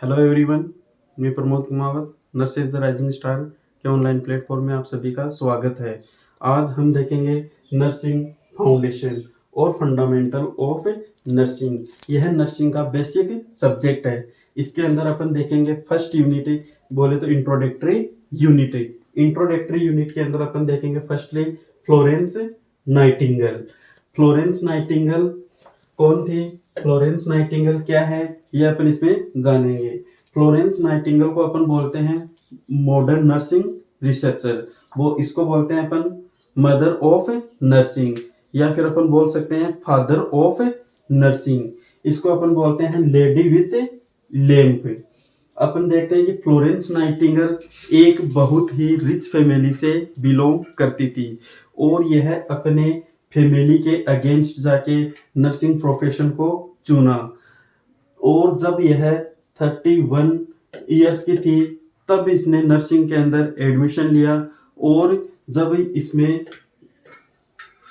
Hello everyone, मैं Pramod Kumawat nurses the rising star के online platform में आप सभी का स्वागत है। आज हम देखेंगे नर्सिंग फाउंडेशन और फंडामेंटल ऑफ नर्सिंग। यह नर्सिंग का बेसिक सब्जेक्ट है। इसके अंदर अपन देखेंगे फर्स्ट यूनिट बोले तो इंट्रोडक्टरी यूनिट। इंट्रोडक्टरी यूनिट के अंदर अपन देखेंगे firstly Florence Nightingale. Florence Nightingale कौन थी? फ्लोरेंस नाइटिंगेल क्या है ये अपन इसमें जानेंगे। फ्लोरेंस नाइटिंगेल को अपन बोलते हैं मॉडर्न नर्सिंग रिसर्चर। वो इसको बोलते हैं अपन मदर ऑफ नर्सिंग, या फिर अपन बोल सकते हैं फादर ऑफ नर्सिंग। इसको अपन बोलते हैं लेडी विथ लैम्प। अपन देखते हैं कि फ्लोरेंस नाइटिंगेल एक बहुत ही रिच फैमिली से बिलोंग करती थी और यह अपने फैमिली के अगेंस्ट जाके नर्सिंग प्रोफेशन को चुना। और जब यह 31 ईयर्स की थी तब इसने नर्सिंग के अंदर एडमिशन लिया। और जब इसमें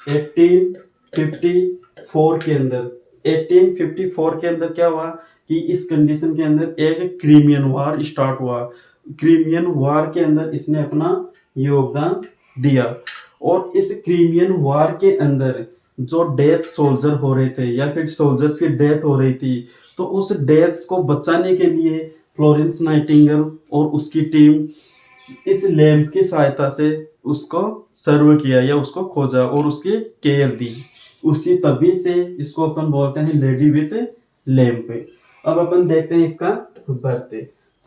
1854 के अंदर क्या हुआ कि इस कंडीशन के अंदर एक क्रीमियन वार स्टार्ट हुआ। क्रीमियन वार के अंदर इसने अपना योगदान दिया और इस क्रीमियन वार के अंदर जो डेथ सोल्जर हो रहे थे या फिर सोल्जर्स की डेथ हो रही थी, तो उस डेथ को बचाने के लिए फ्लोरेंस नाइटिंगेल और उसकी टीम इस लैम्प की सहायता से उसको सर्व किया या उसको खोजा और उसकी केयर दी। उसी तभी से इसको अपन बोलते हैं लेडी विथ लैम्प। अब अपन देखते हैं इसका बर्थ।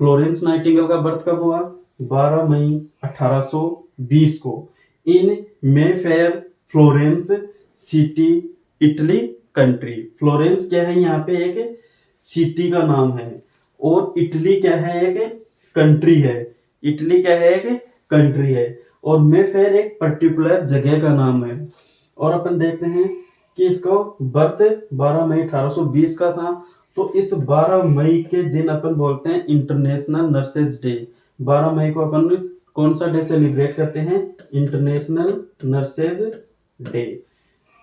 फ्लोरेंस नाइटिंगेल का बर्थ कब हुआ? 12 मई 1820 को इन Mayfair Florence city, Italy country. Florence क्या है? यहाँ पे एक सिटी का नाम है और इटली क्या है? एक कंट्री है। इटली क्या है? एक कंट्री है और मेफेयर एक पर्टिकुलर जगह का नाम है। और अपन देखते हैं कि इसको बर्थ 12 मई 1820 का था। तो इस 12 मई के दिन अपन बोलते हैं इंटरनेशनल नर्सेज डे। 12 मई को अपन कौन सा डे सेलिब्रेट करते हैं? International nurses day.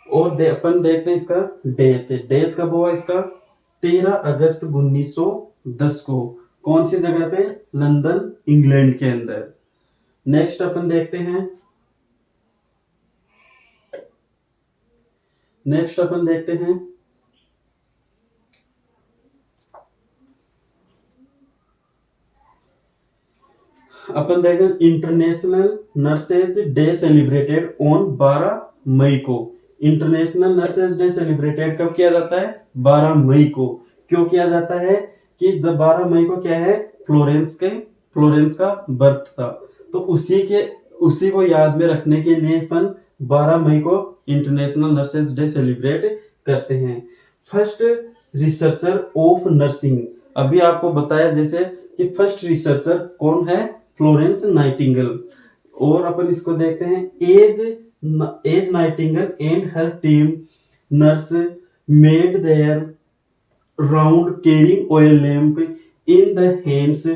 और अपन देखते हैं इसका डेथ। डेथ कब हुआ इसका? 13 अगस्त 1910 को। कौन सी जगह पे? लंदन, इंग्लैंड के अंदर। नेक्स्ट अपन देखते हैं अपन देखें international nurses day celebrated on 12 मई को। इंटरनेशनल नर्सेज डे सेलिब्रेटेड कब किया जाता है? 12 मई को। क्यों किया जाता है? कि जब 12 मई को क्या है? फ्लोरेंस का बर्थ था, तो उसी को याद में रखने के लिए अपन 12 मई को इंटरनेशनल नर्सेज डे सेलिब्रेट करते हैं। फर्स्ट रिसर्चर ऑफ नर्सिंग, अभी आपको बताया जैसे कि फर्स्ट रिसर्चर कौन है? Florence Nightingale. और अपन इसको देखते हैं as Nightingale and her team nurse made their round carrying oil lamp in the hands,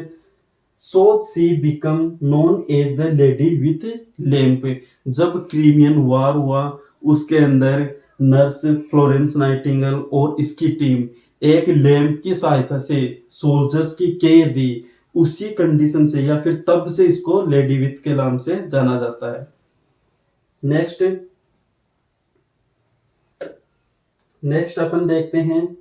so she become known as the lady with lamp. जब क्रीमियन वार हुआ उसके अंदर नर्स फ्लोरेंस नाइटिंगेल और इसकी टीम एक लैम्प की सहायता से सोल्जर्स की केयर दी। उसी कंडीशन से या फिर तब से इसको लेडी विथ के नाम से जाना जाता है। नेक्स्ट अपन देखते हैं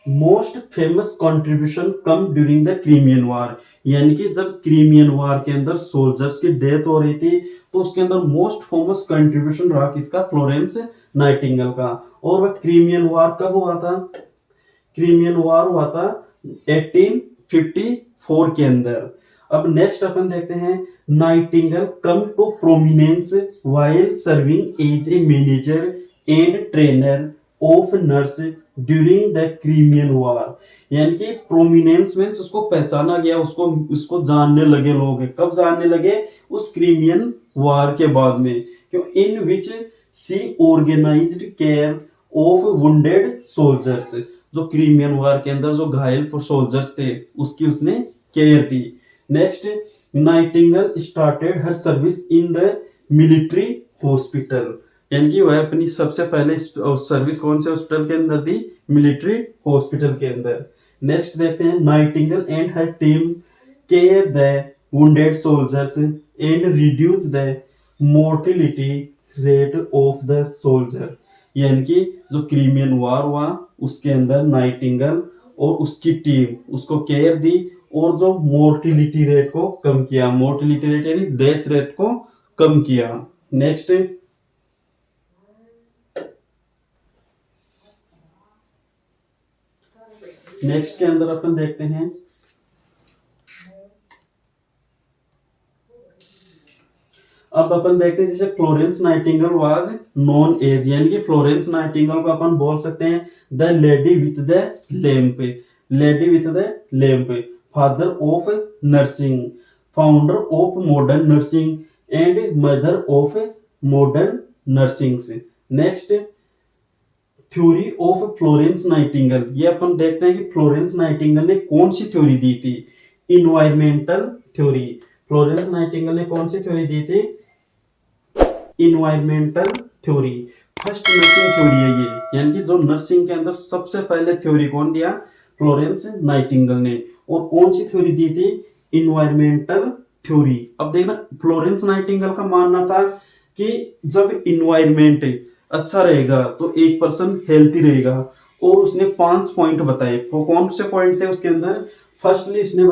most famous contribution come during the Crimean वार। यानी कि जब क्रीमियन वार के अंदर सोल्जर्स की डेथ हो रही थी तो उसके अंदर मोस्ट फेमस कंट्रीब्यूशन रहा किसका? फ्लोरेंस नाइटिंगेल का। और वह क्रीमियन वार कब हुआ था? क्रीमियन वार हुआ था 1854 के अंदर। अब नेक्स्ट अपन देखते हैं Nightingale come to prominence while serving as a manager and trainer of nurse during the Crimean वार। यानी कि प्रोमिनेंस मींस उसको पहचाना गया, उसको जानने लगे लोग। कब जानने लगे? उस क्रीमियन वार के बाद में। क्यों? इन विच सी organised care of wounded soldiers. जो क्रीमियन वार के अंदर जो घायल सोल्जर्स थे उसकी उसने care the. Next, Nightingale started her service in the military hospital. यानी कि वह अपनी सबसे पहले सर्विस कौन से हॉस्पिटल के अंदर दी, मिलिट्री हॉस्पिटल के अंदर। नेक्स्ट देखते हैं, Nightingale and her team care the wounded soldiers and reduce the mortality rate of the soldier। यानी कि जो क्रीमियन वार हुआ उसके अंदर नाइटिंगेल और उसकी टीम उसको केयर दी और जो मोर्टिलिटी रेट को कम किया, मोर्टिलिटी रेट यानी डेथ रेट को कम किया। नेक्स्ट के अंदर अपन देखते हैं, अब अपन देखते हैं जैसे Florence Nightingale was known as, यानी कि फ्लोरेंस नाइटिंगेल को अपन बोल सकते हैं the lady with the lamp, lady with the lamp, father of nursing, founder of modern nursing and mother of modern nursing. Next theory of Florence Nightingale, ये अपन देखते हैं कि फ्लोरेंस नाइटिंगेल ने कौन सी थ्योरी दी थी, इन्वायरमेंटल थ्योरी। फ्लोरेंस नाइटिंगेल ने कौन सी थ्योरी दी थी, environmental theory. First nursing theory है ये, यानी कि जो नर्सिंग के अंदर सबसे पहले थ्योरी कौन दिया, फ्लोरेंस नाइटिंगेल ने। और कौन सी थ्योरी दी थी, इन्वायरमेंटल थ्योरी। अब देखना, फ्लोरेंस नाइटिंगेल का मानना था कि जब इन्वायरमेंट अच्छा रहेगा तो एक पर्सन हेल्थी रहेगा, और उसने 5 पॉइंट बताए। वो कौन से पॉइंट थे उसके अंदर, फर्स्टली इसने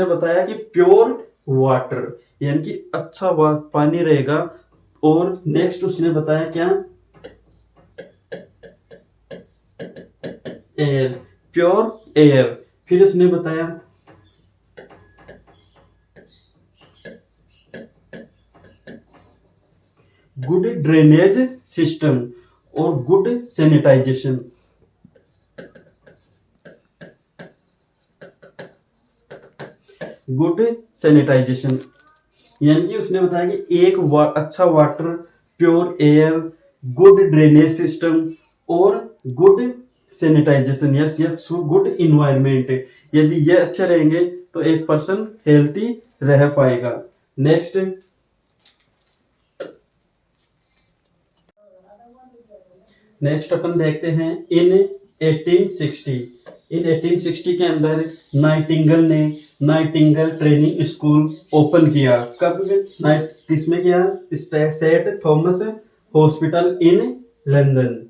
बताया कि प्योर वाटर, यानी कि अच्छा पानी रहेगा। और नेक्स्ट उसने बताया क्या, एयर, प्योर एयर। फिर उसने बताया गुड ड्रेनेज सिस्टम और गुड सैनिटाइजेशन। गुड सैनिटाइजेशन यानी कि उसने बताया कि एक अच्छा water, pure air, good drainage system और good sanitisation, yes good environment. यदि ये अच्छे रहेंगे तो एक पर्सन हेल्थी रह पाएगा। नेक्स्ट अपन देखते हैं, इन 1860 के अंदर नाइटिंगेल ने नाइटिंगेल ट्रेनिंग स्कूल ओपन किया। कब, किसमें किया, Saint Thomas hospital in London.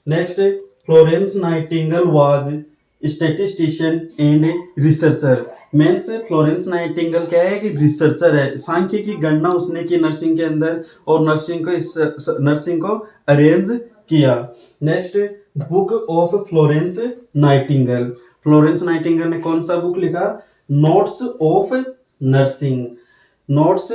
Next, Florence Nightingale was statistician and researcher. Means Florence Nightingale क्या है कि रिसर्चर है, सांख्य की गणना उसने की नर्सिंग के अंदर, और नर्सिंग को अरेंज किया। Next, book of Florence Nightingale. Florence Nightingale ने कौन सा बुक लिखा, notes of nursing. Notes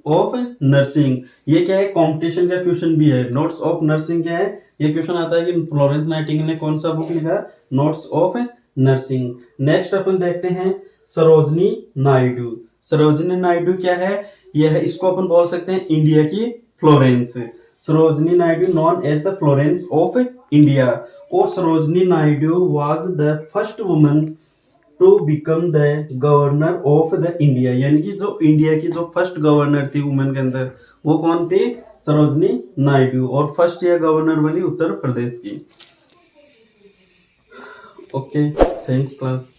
of nursing, ये क्या है, कंपटीशन का क्वेश्चन भी है। नोट्स ऑफ नर्सिंग क्या है, ये क्वेश्चन आता है कि फ्लोरेंस नाइटिंगेल ने कौन सा बुक लिखा, नोट्स ऑफ नर्सिंग। नेक्स्ट अपन देखते हैं, सरोजनी नायडू। सरोजनी नायडू क्या है, यह इसको अपन बोल सकते हैं इंडिया की Florence. Sarojini Naidu known as the Florence of India. और Sarojini Naidu was the first woman to become the governor of the India, यानी कि जो इंडिया की जो फर्स्ट गवर्नर थी वुमेन के अंदर, वो कौन थी, सरोजनी नायडू। और फर्स्ट यह गवर्नर बनी उत्तर प्रदेश की। Okay, thanks class.